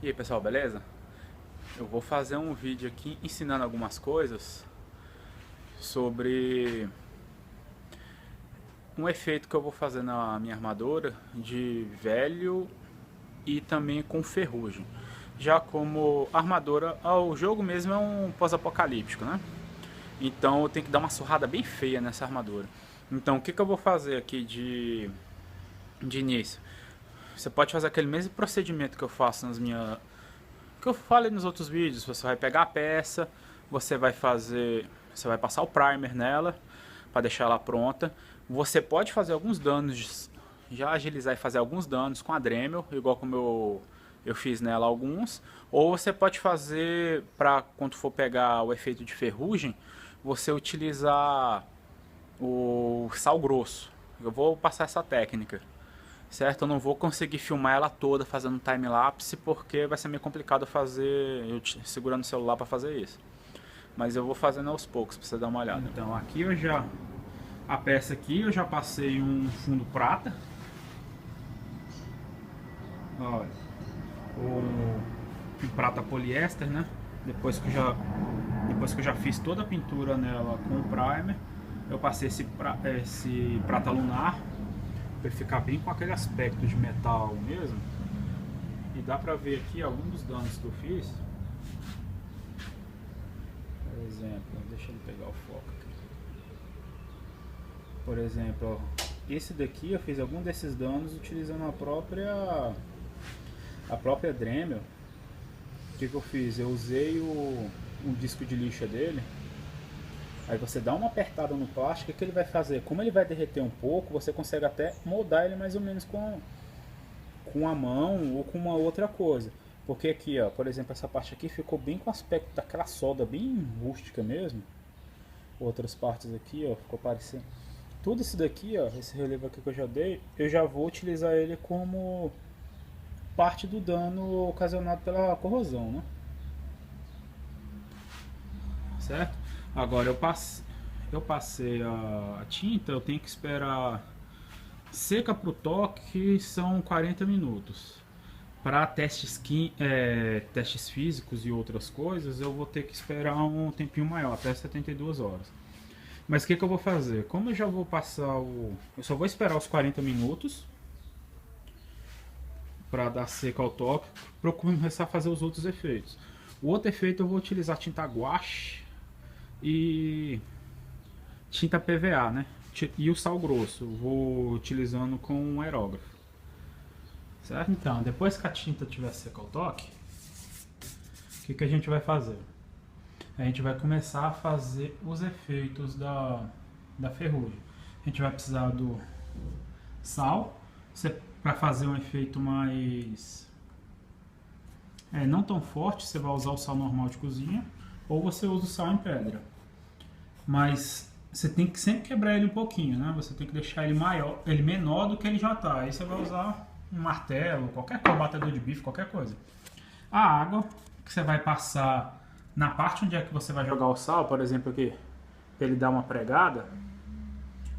E aí pessoal, beleza? Eu vou fazer um vídeo aqui ensinando algumas coisas sobre um efeito que eu vou fazer na minha armadura de velho e também com ferrugem. Já como armadura, o jogo mesmo é um pós-apocalíptico, né? Então eu tenho que dar uma surrada bem feia nessa armadura. Então o que eu vou fazer aqui de início? Você pode fazer aquele mesmo procedimento que eu faço nas minhas que eu falei nos outros vídeos. Você vai pegar a peça, você vai passar o primer nela para deixar ela pronta. Você pode fazer alguns danos, já agilizar e fazer alguns danos com a Dremel, igual como eu fiz nela alguns. Ou você pode fazer, para quando for pegar o efeito de ferrugem, você utilizar o sal grosso. Eu vou passar essa técnica, certo? Eu não vou conseguir filmar ela toda fazendo time-lapse porque vai ser meio complicado fazer eu segurando o celular para fazer isso. Mas eu vou fazendo aos poucos para você dar uma olhada. Então aqui a peça aqui eu já passei um fundo prata. Olha, um prata poliéster, né? Depois que eu já fiz toda a pintura nela com o primer, eu passei esse prata lunar para ele ficar bem com aquele aspecto de metal mesmo. E dá pra ver aqui alguns dos danos que eu fiz. Por exemplo, deixa ele pegar o foco aqui. Por exemplo, ó, esse daqui eu fiz algum desses danos utilizando a própria Dremel. O que eu fiz? Eu usei um disco de lixa dele. Aí você dá uma apertada no plástico, o que ele vai fazer? Como ele vai derreter um pouco, você consegue até moldar ele mais ou menos com a mão ou com uma outra coisa. Porque aqui, ó, por exemplo, essa parte aqui ficou bem com o aspecto daquela solda bem rústica mesmo. Outras partes aqui, ó, ficou parecendo. Tudo isso daqui, ó, esse relevo aqui que eu já dei, eu já vou utilizar ele como parte do dano ocasionado pela corrosão, né? Certo? Agora eu passei a tinta, eu tenho que esperar seca para o toque, são 40 minutos. Para testes físicos e outras coisas, eu vou ter que esperar um tempinho maior, até 72 horas. Mas o que eu vou fazer? Como eu já vou passar eu só vou esperar os 40 minutos para dar seca ao toque, para eu começar a fazer os outros efeitos. O outro efeito eu vou utilizar tinta guache e tinta PVA, né? E o sal grosso, vou utilizando com um aerógrafo. Certo? Então, depois que a tinta tiver seca ao toque, o que a gente vai fazer? A gente vai começar a fazer os efeitos da ferrugem. A gente vai precisar do sal, para fazer um efeito mais não tão forte, você vai usar o sal normal de cozinha, ou você usa o sal em pedra. Mas você tem que sempre quebrar ele um pouquinho, né? Você tem que deixar ele menor do que ele já está. Aí você vai usar um martelo, qualquer coisa, batedor de bife, qualquer coisa. A água que você vai passar na parte onde é que você vai jogar o sal, por exemplo aqui, para ele dar uma pregada,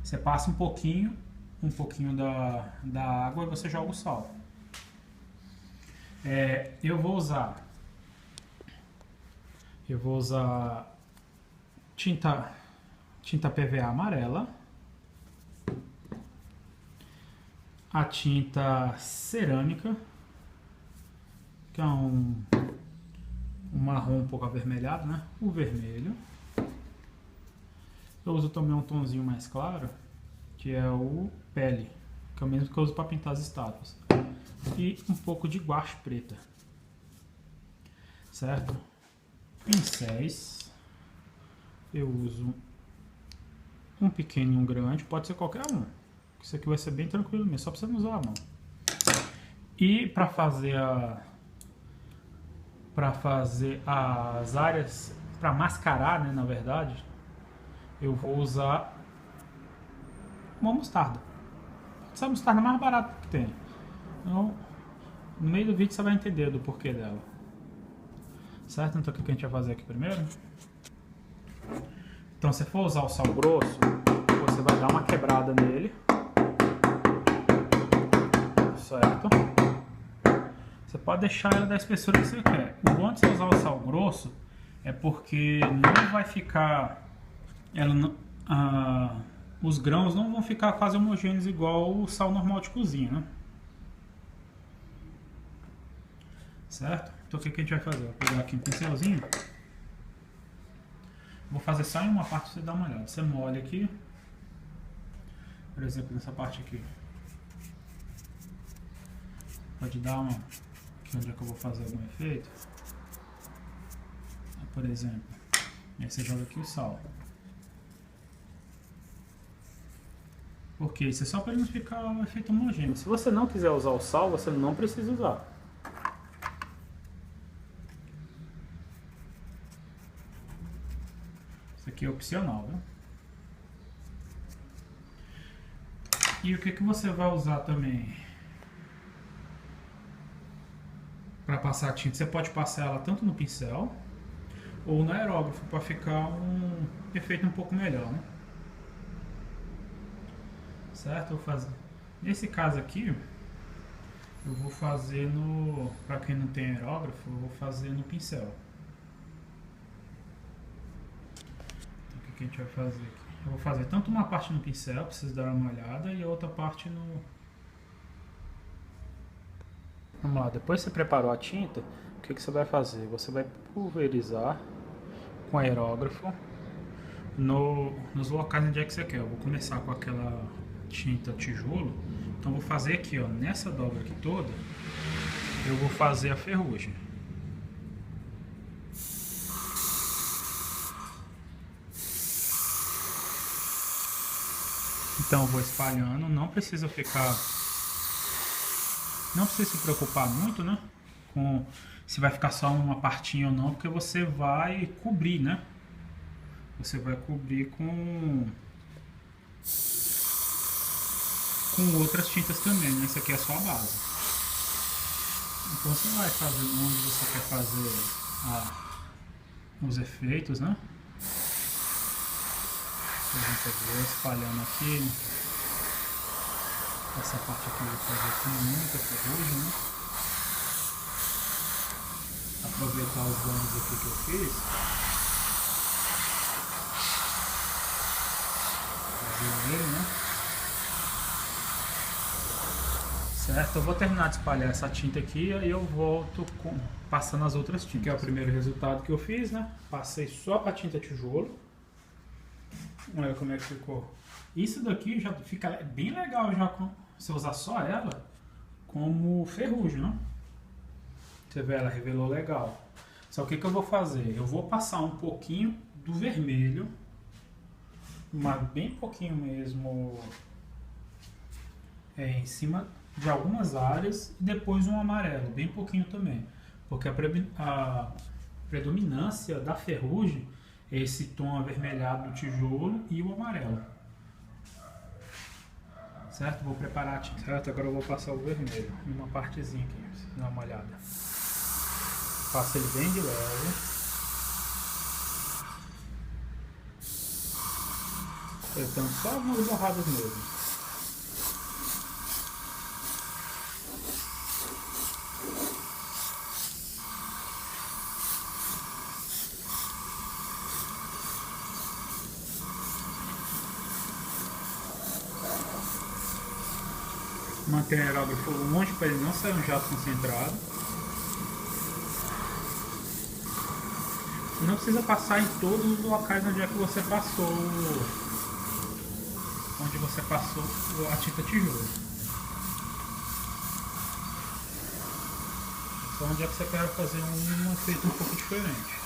você passa um pouquinho da água e você joga o sal. Eu vou usar tinta PVA amarela, a tinta cerâmica, que é um marrom um pouco avermelhado, né? O vermelho. Eu uso também um tonzinho mais claro, que é o pele, que é o mesmo que eu uso para pintar as estátuas. E um pouco de guache preta. Certo? Pincéis. Eu uso um pequeno e um grande, pode ser qualquer um. Isso aqui vai ser bem tranquilo mesmo, só pra você não usar a mão. E para fazer as áreas, para mascarar, né, na verdade, eu vou usar uma mostarda. Essa é a mostarda mais barata que tem. Então, no meio do vídeo você vai entender do porquê dela. Certo? Então o que a gente vai fazer aqui primeiro? Então se for usar o sal grosso, você vai dar uma quebrada nele. Certo? Você pode deixar ela da espessura que você quer. O bom de você usar o sal grosso é porque não vai ficar, ela não, os grãos não vão ficar quase homogêneos igual o sal normal de cozinha, né? Certo? Então o que a gente vai fazer? Vou pegar aqui um pincelzinho. Vou fazer só em uma parte pra você dar uma olhada. Você molha aqui. Por exemplo, nessa parte aqui. Pode dar uma... Aqui onde é que eu vou fazer algum efeito. Por exemplo. Aí você joga aqui o sal. Porque isso é só para ele não ficar um efeito homogêneo. Se você não quiser usar o sal, você não precisa usar. Isso aqui é opcional, né? E o que você vai usar também para passar a tinta? Você pode passar ela tanto no pincel ou no aerógrafo para ficar um efeito um pouco melhor, né? Certo? Vou fazer. Nesse caso aqui, eu vou fazer no... Para quem não tem aerógrafo, eu vou fazer no pincel. Então, o que a gente vai fazer aqui? Eu vou fazer tanto uma parte no pincel, preciso dar uma olhada, e a outra parte no... Vamos lá, depois que você preparou a tinta, o que você vai fazer? Você vai pulverizar com aerógrafo nos locais onde é que você quer. Eu vou começar com aquela tinta tijolo, então vou fazer aqui, ó, nessa dobra aqui toda, eu vou fazer a ferrugem. Então eu vou espalhando, não precisa se preocupar muito, né, com se vai ficar só uma partinha ou não, porque você vai cobrir, né, você vai cobrir com outras tintas também, né? Isso aqui é só a base. Então você vai fazendo onde você quer fazer os efeitos, né? A gente vai espalhando aqui. Essa parte aqui eu vou fazer com muita ferrugem, né? Aproveitar os ganhos aqui que eu fiz. Fazer ele, né? Certo, eu vou terminar de espalhar essa tinta aqui e aí eu volto passando as outras tintas. Que é o primeiro resultado que eu fiz, né? Passei só a tinta tijolo. Olha como é que ficou. Isso daqui já fica bem legal já com você usar só ela como ferrugem, né? Você vê, ela revelou legal. Só que o que eu vou fazer? Eu vou passar um pouquinho do vermelho, mas bem pouquinho mesmo, em cima de algumas áreas, e depois um amarelo, bem pouquinho também, porque a predominância da ferrugem é esse tom avermelhado do tijolo e o amarelo. Certo? Vou preparar a tinta. Certo? Agora eu vou passar o vermelho em uma partezinha aqui, pra você dar uma olhada. Passo ele bem de leve. Apertando só algumas borradas mesmo. Mantém o aerógrafo longe para ele não sair um jato concentrado. Não precisa passar em todos os locais onde é que você passou, a tinta tijolo. Só onde é que você quer fazer um efeito um pouco diferente.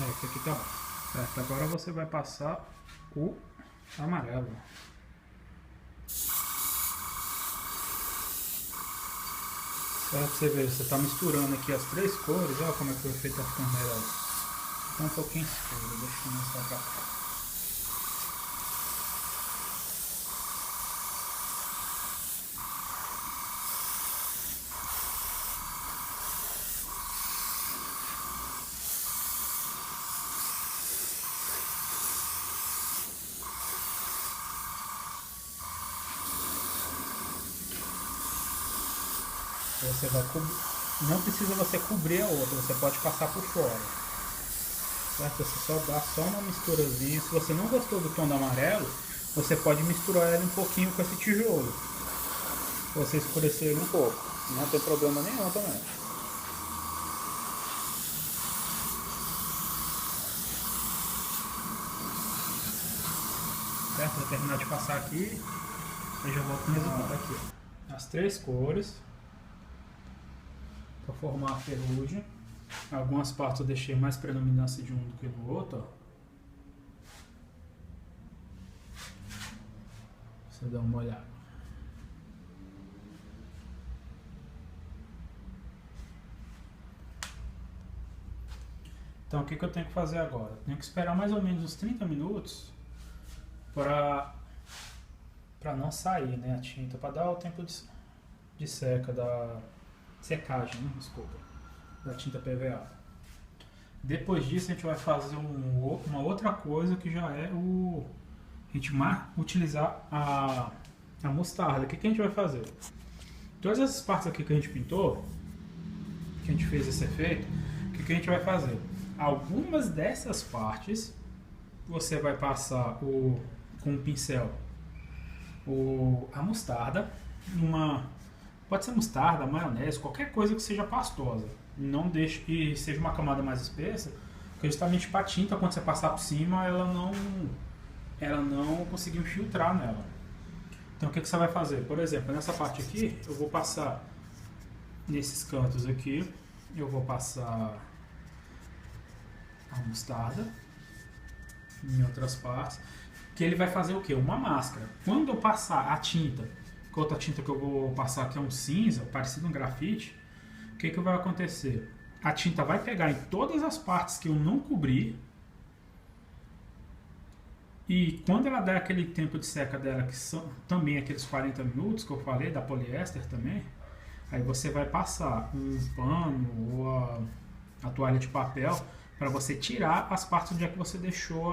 Esse aqui tá bom. Certo, agora você vai passar o amarelo. Certo, você vê, você está misturando aqui as três cores, olha como é que o efeito está ficando melhor. Tá um pouquinho escuro, deixa eu mostrar pra cá. você vai não precisa você cobrir a outra, você pode passar por fora. Certo? Você só dá só uma misturazinha. Se você não gostou do tom do amarelo, você pode misturar ele um pouquinho com esse tijolo. Se você escurecer ele um pouco, não tem problema nenhum também. Certo? Vou terminar de passar aqui. Eu já volto com o resultado aqui. As 3 cores para formar a ferrugem. Algumas partes eu deixei mais predominância de um do que do outro. Ó. Você dá uma olhada. Então o que eu tenho que fazer agora? Tenho que esperar mais ou menos uns 30 minutos para não sair, né, a tinta, para dar o tempo de seca, da secagem, né, desculpa, da tinta PVA. Depois disso a gente vai fazer uma outra coisa que já é a gente utilizar a mostarda. O que a gente vai fazer? Todas essas partes aqui que a gente pintou, que a gente fez esse efeito, o que a gente vai fazer? Algumas dessas partes você vai passar com um pincel a mostarda, pode ser mostarda, maionese, qualquer coisa que seja pastosa. Não deixe que seja uma camada mais espessa, porque justamente para a tinta, quando você passar por cima, ela não conseguir filtrar nela. Então o que você vai fazer? Por exemplo, nessa parte aqui, eu vou passar nesses cantos aqui, eu vou passar a mostarda em outras partes, que ele vai fazer o que? Uma máscara. Quando eu passar a tinta, que outra tinta que eu vou passar aqui é um cinza, parecido um grafite, o que vai acontecer? A tinta vai pegar em todas as partes que eu não cobri, e quando ela der aquele tempo de seca dela, que são também aqueles 40 minutos que eu falei, da poliéster também, aí você vai passar um pano ou a toalha de papel para você tirar as partes onde é que você deixou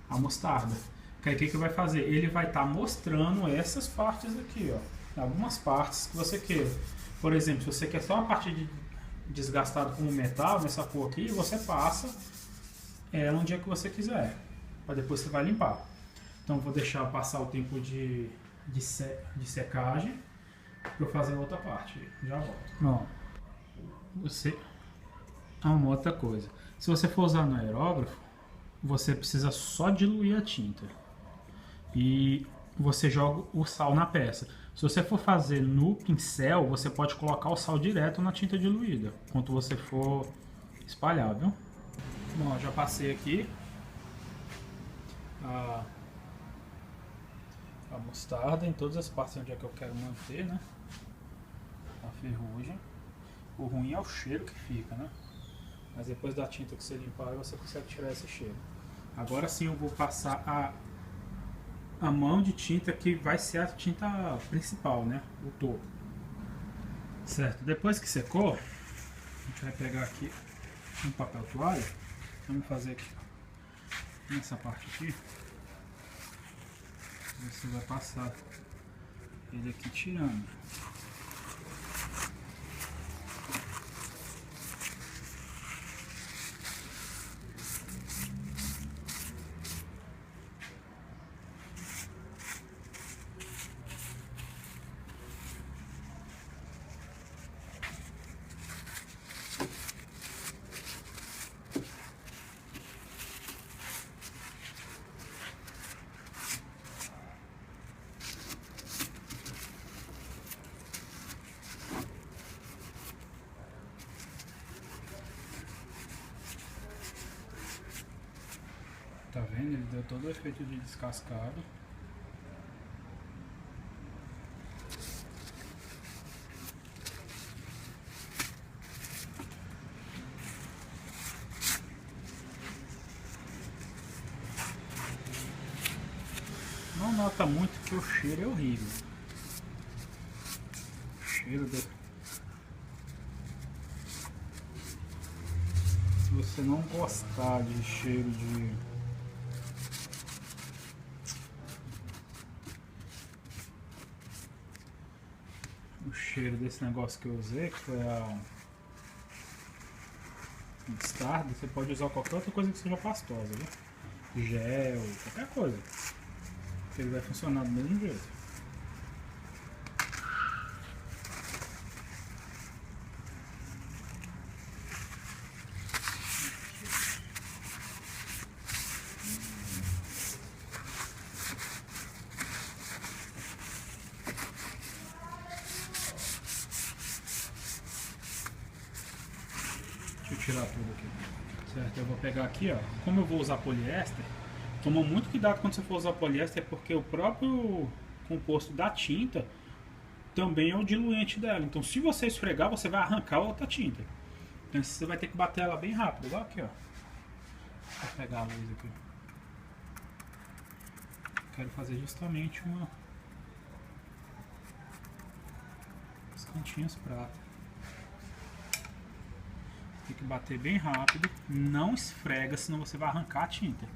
a mostarda. Que aí o que vai fazer? Ele vai estar mostrando essas partes aqui, ó, algumas partes que você queira. Por exemplo, se você quer só uma parte desgastada com o metal, nessa cor aqui, você passa onde é que você quiser, para depois você vai limpar. Então vou deixar passar o tempo de secagem para eu fazer a outra parte. Já volto. Ó, uma outra coisa. Se você for usar no aerógrafo, você precisa só diluir a tinta. E você joga o sal na peça. Se você for fazer no pincel, você pode colocar o sal direto na tinta diluída, enquanto você for espalhar, viu? Bom, já passei aqui a mostarda em todas as partes onde é que eu quero manter, né? A ferrugem. O ruim é o cheiro que fica, né? Mas depois da tinta que você limpar, você consegue tirar esse cheiro. Agora sim eu vou passar a mão de tinta que vai ser a tinta principal, né? O topo. Certo? Depois que secou, a gente vai pegar aqui um papel toalha. Vamos fazer aqui, nessa parte aqui. Você vai passar ele aqui tirando. Tá vendo? Ele deu todo o efeito de descascado. Não nota muito que o cheiro é horrível. O cheiro do... Se você não gostar de cheiro de... O cheiro desse negócio que eu usei, que foi a Mostarda, você pode usar qualquer outra coisa que seja pastosa, viu? Gel, qualquer coisa. Ele vai funcionar do mesmo jeito. Deixa eu tirar tudo aqui. Certo, eu vou pegar aqui, ó. Como eu vou usar poliéster, toma muito cuidado quando você for usar poliéster, porque o próprio composto da tinta também é o diluente dela. Então, se você esfregar, você vai arrancar outra tinta. Então, você vai ter que bater ela bem rápido. Igual aqui, ó. Vou pegar a luz aqui. Quero fazer justamente os cantinhos prata. Tem que bater bem rápido, não esfrega, senão você vai arrancar a tinta.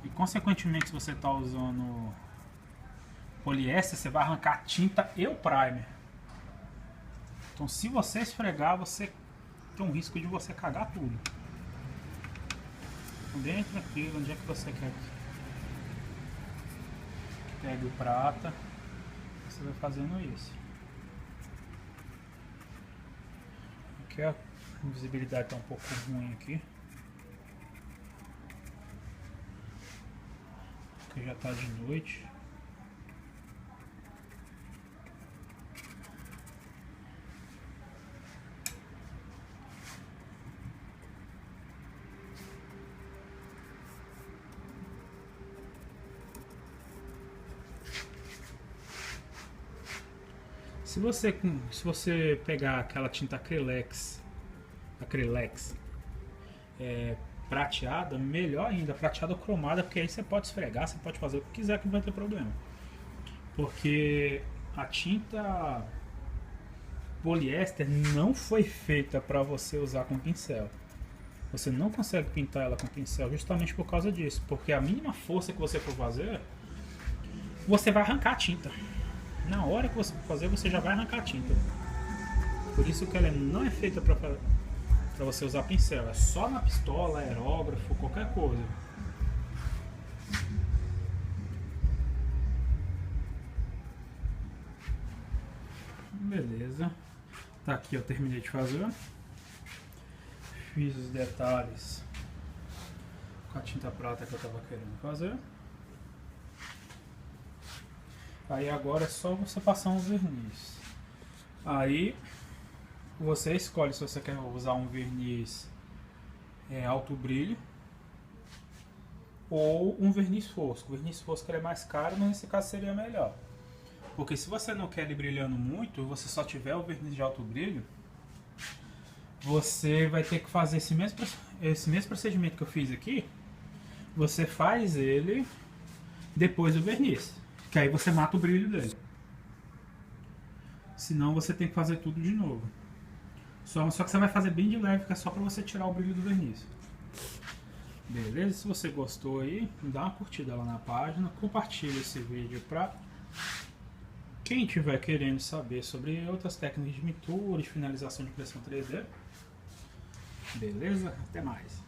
E consequentemente, se você está usando poliéster, você vai arrancar a tinta e o primer. Então, se você esfregar, você tem um risco de você cagar tudo. Então, bem tranquilo, onde é que você quer que pegue o prata, você vai fazendo isso. Aqui a visibilidade está um pouco ruim aqui, porque já está de noite. Se você pegar aquela tinta acrylex prateada, melhor ainda, prateada ou cromada, porque aí você pode esfregar, você pode fazer o que quiser que não vai ter problema. Porque a tinta poliéster não foi feita para você usar com pincel. Você não consegue pintar ela com pincel justamente por causa disso, porque a mínima força que você for fazer, você vai arrancar a tinta. Na hora que você for fazer, você já vai arrancar a tinta. Por isso que ela não é feita para você usar pincel. É só na pistola, aerógrafo, qualquer coisa. Beleza. Tá aqui, eu terminei de fazer. Fiz os detalhes com a tinta prata que eu estava querendo fazer. Aí agora é só você passar um verniz. Aí você escolhe se você quer usar um verniz alto brilho ou um verniz fosco. O verniz fosco é mais caro, mas nesse caso seria melhor. Porque se você não quer ele brilhando muito, você só tiver o verniz de alto brilho, você vai ter que fazer esse mesmo procedimento que eu fiz aqui. Você faz ele depois do verniz, que aí você mata o brilho dele. Senão você tem que fazer tudo de novo. Só que você vai fazer bem de leve, que é só para você tirar o brilho do verniz. Beleza? Se você gostou aí, dá uma curtida lá na página, compartilha esse vídeo para quem estiver querendo saber sobre outras técnicas de pintura e finalização de impressão 3D. Beleza? Até mais.